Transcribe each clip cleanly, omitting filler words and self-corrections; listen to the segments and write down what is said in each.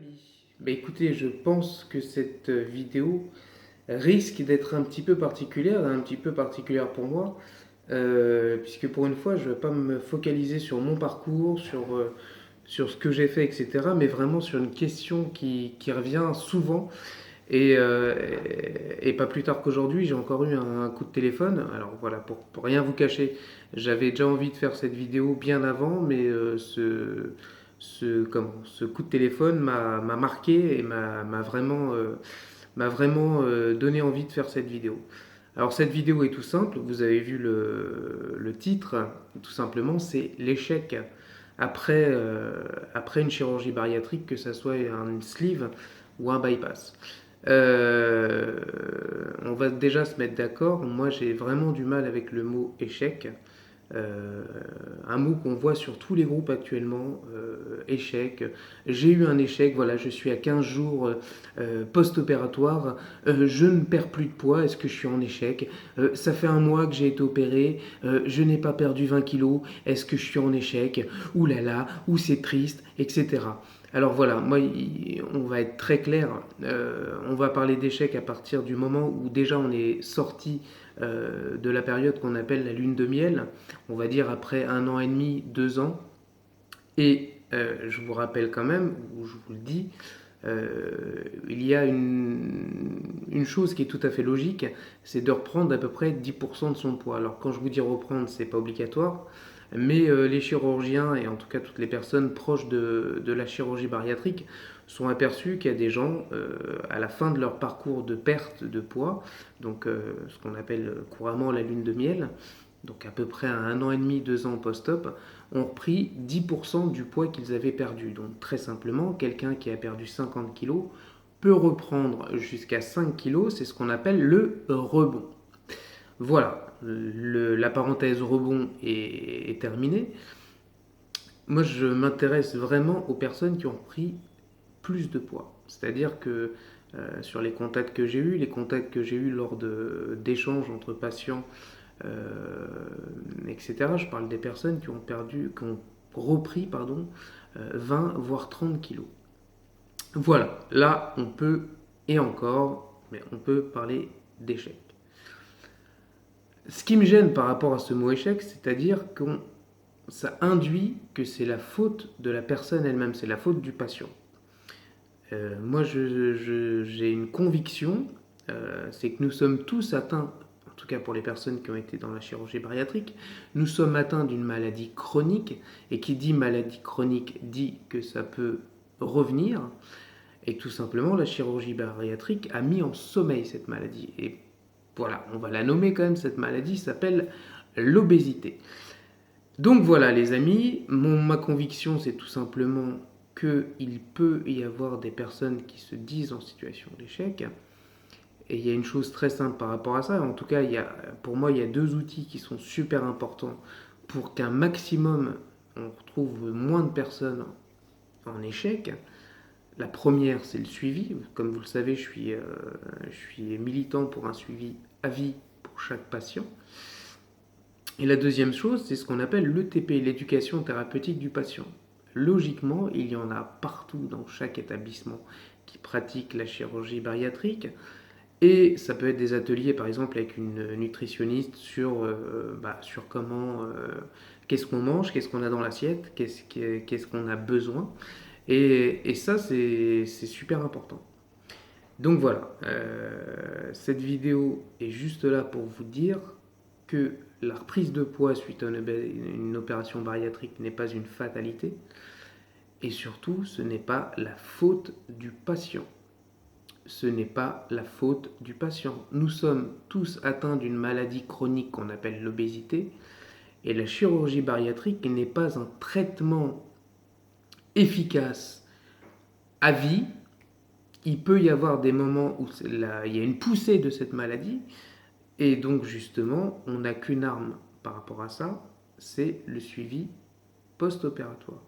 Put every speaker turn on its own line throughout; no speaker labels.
amis, écoutez, je pense que cette vidéo risque d'être un petit peu particulière pour moi, puisque pour une fois, je ne vais pas me focaliser sur mon parcours, sur ce que j'ai fait, etc., mais vraiment sur une question qui revient souvent. Et, euh, et pas plus tard qu'aujourd'hui, j'ai encore eu un coup de téléphone. Alors voilà, pour rien vous cacher, j'avais déjà envie de faire cette vidéo bien avant, mais ce coup de téléphone m'a marqué et m'a vraiment donné envie de faire cette vidéo. Alors cette vidéo est tout simple, vous avez vu le titre, tout simplement, c'est l'échec après une chirurgie bariatrique, que ce soit un sleeve ou un bypass. Euh, on va déjà se mettre d'accord. Moi, j'ai vraiment du mal avec le mot échec. Euh, un mot qu'on voit sur tous les groupes actuellement, échec. J'ai eu un échec, voilà, je suis à 15 jours post-opératoire, je ne perds plus de poids, est-ce que je suis en échec? Ça fait un mois que j'ai été opéré, je n'ai pas perdu 20 kilos, est-ce que je suis en échec? Ouh là là, ou c'est triste, etc. Alors voilà, moi, on va être très clair, on va parler d'échec à partir du moment où déjà on est sorti de la période qu'on appelle la lune de miel, on va dire après 1 an et demi, 2 ans. Et je vous rappelle quand même, ou je vous le dis, il y a une chose qui est tout à fait logique, c'est de reprendre à peu près 10% de son poids. Alors quand je vous dis reprendre, c'est pas obligatoire, mais les chirurgiens, et en tout cas toutes les personnes proches de la chirurgie bariatrique, sont aperçus qu'il y a des gens, à la fin de leur parcours de perte de poids, donc ce qu'on appelle couramment la lune de miel, donc à peu près à 1 an et demi, 2 ans post-op, ont repris 10% du poids qu'ils avaient perdu. Donc très simplement, quelqu'un qui a perdu 50 kilos peut reprendre jusqu'à 5 kilos, c'est ce qu'on appelle le rebond. Voilà, la parenthèse rebond est terminée. Moi, je m'intéresse vraiment aux personnes qui ont pris plus de poids. C'est-à-dire que sur les contacts que j'ai eus, les contacts que j'ai eus lors d'échanges entre patients, etc., je parle des personnes qui ont repris, pardon, 20 voire 30 kilos. Voilà, là, on peut, et encore, mais on peut parler d'échec. Ce qui me gêne par rapport à ce mot échec, c'est-à-dire que ça induit que c'est la faute de la personne elle-même, c'est la faute du patient. Moi, j'ai une conviction, c'est que nous sommes tous atteints, en tout cas pour les personnes qui ont été dans la chirurgie bariatrique, nous sommes atteints d'une maladie chronique, et qui dit maladie chronique dit que ça peut revenir, et tout simplement la chirurgie bariatrique a mis en sommeil cette maladie. Et voilà, on va la nommer quand même, cette maladie s'appelle l'obésité. Donc voilà les amis, ma conviction c'est tout simplement qu'il peut y avoir des personnes qui se disent en situation d'échec. Et il y a une chose très simple par rapport à ça. En tout cas, pour moi, il y a deux outils qui sont super importants pour qu'un maximum, on retrouve moins de personnes en échec. La première, c'est le suivi. Comme vous le savez, je suis militant pour un suivi à vie pour chaque patient. Et la deuxième chose, c'est ce qu'on appelle l'ETP, l'éducation thérapeutique du patient. Logiquement, il y en a partout dans chaque établissement qui pratique la chirurgie bariatrique. Et ça peut être des ateliers, par exemple, avec une nutritionniste sur comment, qu'est-ce qu'on mange, qu'est-ce qu'on a dans l'assiette, qu'est-ce qu'on a besoin. Et ça, c'est super important. Donc voilà, cette vidéo est juste là pour vous dire que la reprise de poids suite à une opération bariatrique n'est pas une fatalité, et surtout ce n'est pas la faute du patient. Ce n'est pas la faute du patient. Nous sommes tous atteints d'une maladie chronique qu'on appelle l'obésité, et la chirurgie bariatrique n'est pas un traitement efficace à vie. Il peut y avoir des moments où il y a une poussée de cette maladie, et donc justement, on n'a qu'une arme par rapport à ça, c'est le suivi post-opératoire.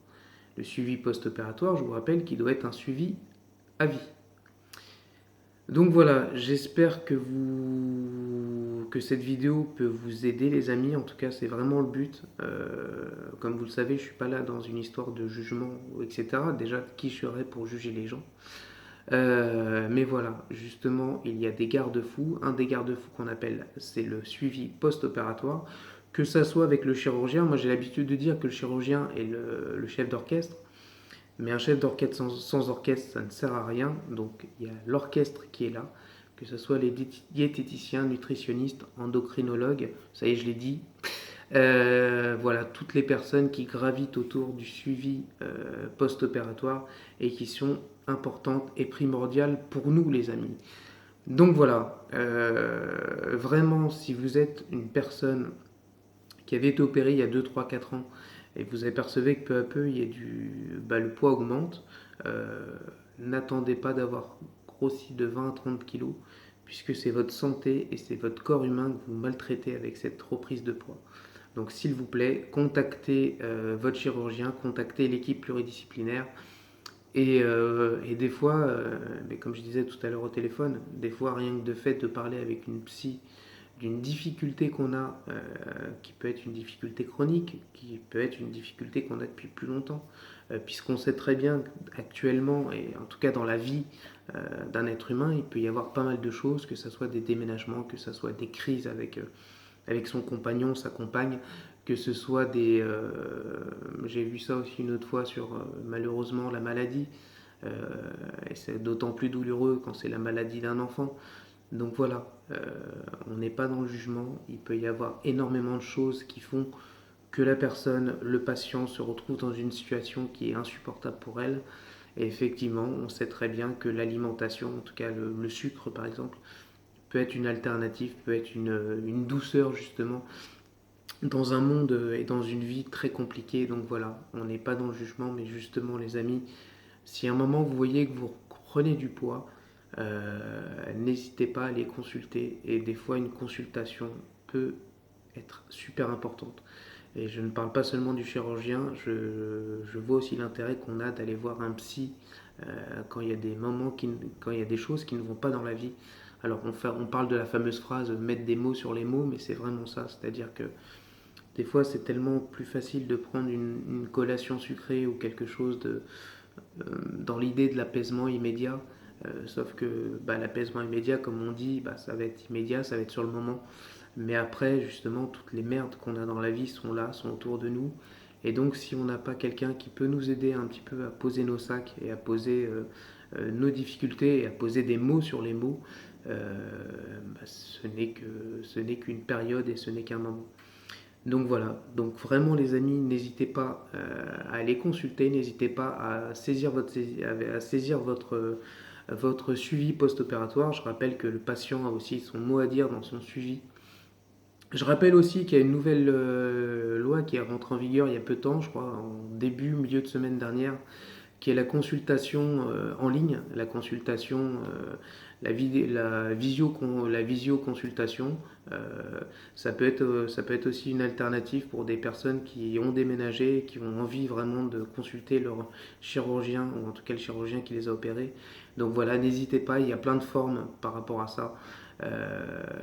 Le suivi post-opératoire, je vous rappelle qu'il doit être un suivi à vie. Donc voilà, j'espère que cette vidéo peut vous aider les amis, en tout cas c'est vraiment le but. Comme vous le savez, je suis pas là dans une histoire de jugement, etc. Déjà, qui je serais pour juger les gens? Mais voilà, justement, il y a des garde-fous. Un des garde-fous qu'on appelle, c'est le suivi post-opératoire. Que ça soit avec le chirurgien, moi j'ai l'habitude de dire que le chirurgien est le chef d'orchestre, mais un chef d'orchestre sans orchestre, ça ne sert à rien. Donc il y a l'orchestre qui est là, que ce soit les diététiciens, nutritionnistes, endocrinologues, ça y est, je l'ai dit. Voilà, toutes les personnes qui gravitent autour du suivi post-opératoire et qui sont importantes et primordiales pour nous, les amis. Donc voilà, vraiment, si vous êtes une personne qui avait été opérée il y a 2, 3, 4 ans et vous apercevez que peu à peu il y a le poids augmente, euh, n'attendez pas d'avoir grossi de 20 à 30 kilos, puisque c'est votre santé et c'est votre corps humain que vous maltraitez avec cette reprise de poids. Donc s'il vous plaît, contactez votre chirurgien, contactez l'équipe pluridisciplinaire. Et des fois, mais comme je disais tout à l'heure au téléphone, des fois rien que de fait de parler avec une psy d'une difficulté qu'on a, qui peut être une difficulté chronique, qui peut être une difficulté qu'on a depuis plus longtemps, puisqu'on sait très bien qu'actuellement, et en tout cas dans la vie d'un être humain, il peut y avoir pas mal de choses, que ce soit des déménagements, que ce soit des crises avec son compagnon, sa compagne, que ce soit des... j'ai vu ça aussi une autre fois sur malheureusement la maladie, et c'est d'autant plus douloureux quand c'est la maladie d'un enfant. Donc voilà, on n'est pas dans le jugement, il peut y avoir énormément de choses qui font que la personne, le patient, se retrouve dans une situation qui est insupportable pour elle. Et effectivement, on sait très bien que l'alimentation, en tout cas le sucre par exemple, peut être une alternative, peut être une douceur justement dans un monde et dans une vie très compliquée. Donc voilà, on n'est pas dans le jugement, mais justement les amis, si à un moment vous voyez que vous prenez du poids, n'hésitez pas à les consulter. Et des fois, une consultation peut être super importante. Et je ne parle pas seulement du chirurgien, je vois aussi l'intérêt qu'on a d'aller voir un psy quand il y a des moments, quand il y a des choses qui ne vont pas dans la vie. Alors on parle de la fameuse phrase mettre des mots sur les mots, mais c'est vraiment ça. C'est-à-dire que des fois c'est tellement plus facile de prendre une collation sucrée ou quelque chose dans l'idée de l'apaisement immédiat. Sauf que l'apaisement immédiat, comme on dit, ça va être immédiat, ça va être sur le moment. Mais après, justement, toutes les merdes qu'on a dans la vie sont là, sont autour de nous. Et donc, si on n'a pas quelqu'un qui peut nous aider un petit peu à poser nos sacs et à poser nos difficultés et à poser des mots sur les mots, ce n'est qu'une période et ce n'est qu'un moment. Donc voilà, donc vraiment les amis, n'hésitez pas à aller consulter, n'hésitez pas à saisir votre suivi post-opératoire. Je rappelle que le patient a aussi son mot à dire dans son suivi. Je rappelle aussi qu'il y a une nouvelle loi qui est rentrée en vigueur il y a peu de temps, je crois en milieu de semaine dernière, qui est la consultation en ligne, la consultation, la visioconsultation. Ça peut être aussi une alternative pour des personnes qui ont déménagé et qui ont envie vraiment de consulter leur chirurgien, ou en tout cas le chirurgien qui les a opérés. Donc voilà, n'hésitez pas, il y a plein de formes par rapport à ça.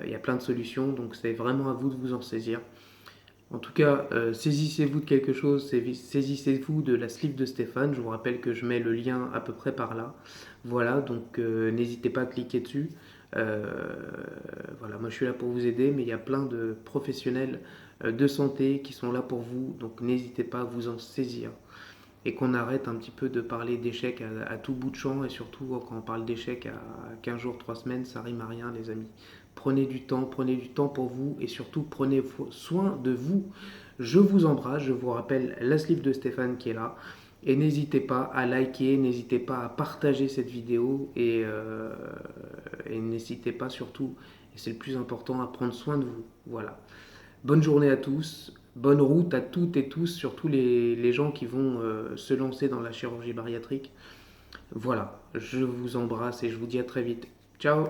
Il y a plein de solutions, donc c'est vraiment à vous de vous en saisir. En tout cas, saisissez-vous de quelque chose, saisissez-vous de la sleeve de Stéphane. Je vous rappelle que je mets le lien à peu près par là. Voilà, donc n'hésitez pas à cliquer dessus. Euh, voilà, moi je suis là pour vous aider, mais il y a plein de professionnels de santé qui sont là pour vous, donc n'hésitez pas à vous en saisir. Et qu'on arrête un petit peu de parler d'échecs à tout bout de champ, et surtout quand on parle d'échecs à 15 jours, 3 semaines, ça rime à rien les amis. Prenez du temps pour vous et surtout prenez soin de vous. Je vous embrasse, je vous rappelle la slip de Stéphane qui est là. Et n'hésitez pas à liker, n'hésitez pas à partager cette vidéo et n'hésitez pas surtout, et c'est le plus important, à prendre soin de vous. Voilà. Bonne journée à tous, bonne route à toutes et tous, surtout les gens qui vont se lancer dans la chirurgie bariatrique. Voilà, je vous embrasse et je vous dis à très vite. Ciao!